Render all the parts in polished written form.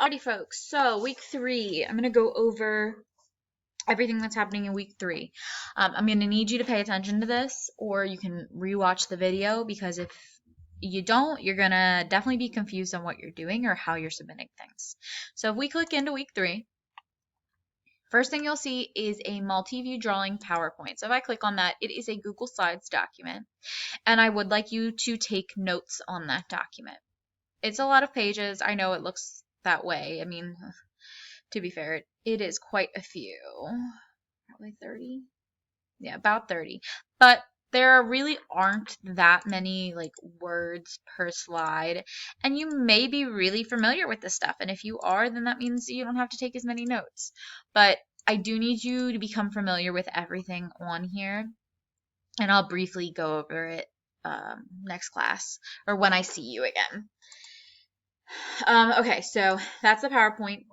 Alrighty, folks. So week 3, I'm gonna go over everything that's happening in week 3. I'm gonna need you to pay attention to this, or you can rewatch the video because if you don't, you're gonna definitely be confused on what you're doing or how you're submitting things. So if we click into week 3, first thing you'll see is a multi-view drawing PowerPoint. So if I click on that, it is a Google Slides document, and I would like you to take notes on that document. It's a lot of pages. I know it looks that way. I mean, to be fair, it is quite a few. Probably 30? Yeah, about 30. But there really aren't that many like words per slide, and you may be really familiar with this stuff. And if you are, then that means you don't have to take as many notes. But I do need you to become familiar with everything on here, and I'll briefly go over it next class or when I see you again. Okay, so that's the PowerPoint.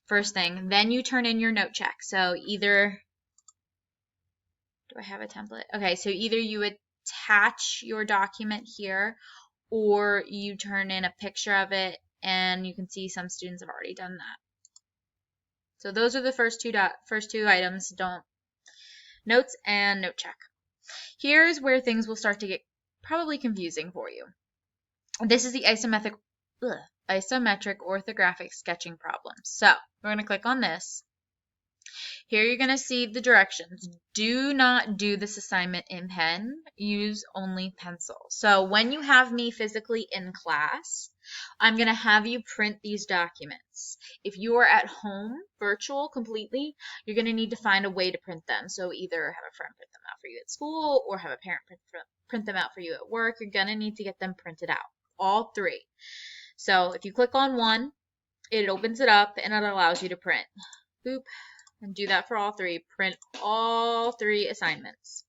First thing, then you turn in your note check. So either, do I have a template? Okay, so either you attach your document here or you turn in a picture of it, and you can see some students have already done that. So those are the first two items, notes and note check. Here's where things will start to get probably confusing for you. This is the isometric orthographic sketching problem. So we're going to click on this. Here you're going to see the directions. Do not do this assignment in pen. Use only pencil. So when you have me physically in class, I'm going to have you print these documents. If you are at home, virtual completely, you're going to need to find a way to print them. So either have a friend print them out for you at school or have a parent print them out for you at work. You're going to need to get them printed out. All 3. So if you click on one, it opens it up and it allows you to print. Boop. And do that for all 3. Print all 3 assignments.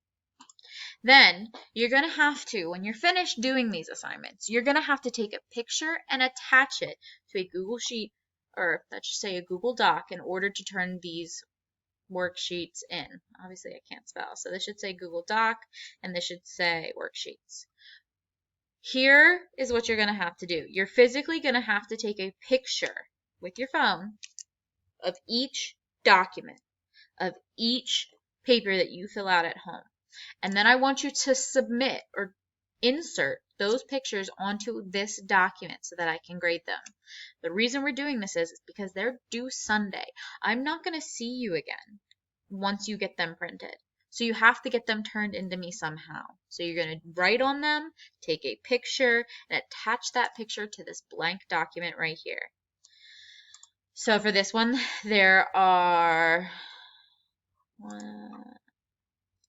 Then you're going to have to, when you're finished doing these assignments, you're going to have to take a picture and attach it to a Google Sheet, or let's just say a Google Doc, in order to turn these worksheets in. Obviously I can't spell, so this should say Google Doc and this should say worksheets. Here is what you're going to have to do. You're physically going to have to take a picture with your phone of each document, of each paper that you fill out at home. And then I want you to submit or insert those pictures onto this document so that I can grade them. The reason we're doing this is because they're due Sunday. I'm not going to see you again once you get them printed. So you have to get them turned into me somehow. So you're going to write on them, take a picture, and attach that picture to this blank document right here. So for this one, there are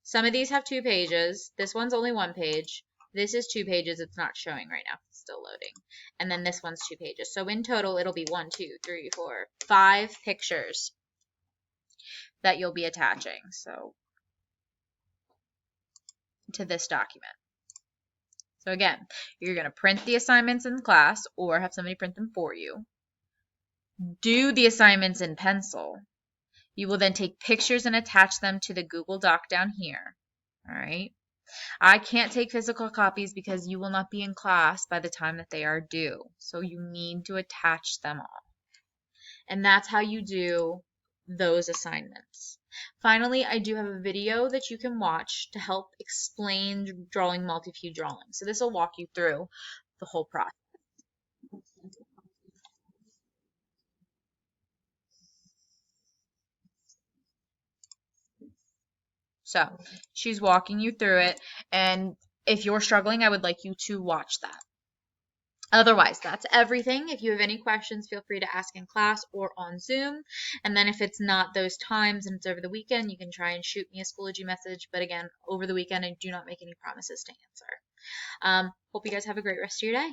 some of these have 2 pages. This one's only 1 page. This is 2 pages. It's not showing right now. It's still loading. And then this one's 2 pages. So in total, it'll be 1, 2, 3, 4, 5 pictures that you'll be attaching. So to this document. So again, you're going to print the assignments in class or have somebody print them for you. Do the assignments in pencil. You will then take pictures and attach them to the Google Doc down here. All right. I can't take physical copies because you will not be in class by the time that they are due. So you need to attach them all. And that's how you do those assignments. Finally, I do have a video that you can watch to help explain drawing multi-view drawing. So this will walk you through the whole process. So she's walking you through it, and if you're struggling, I would like you to watch that. Otherwise, that's everything. If you have any questions, feel free to ask in class or on Zoom. And then if it's not those times and it's over the weekend, you can try and shoot me a Schoology message. But again, over the weekend, I do not make any promises to answer. Hope you guys have a great rest of your day.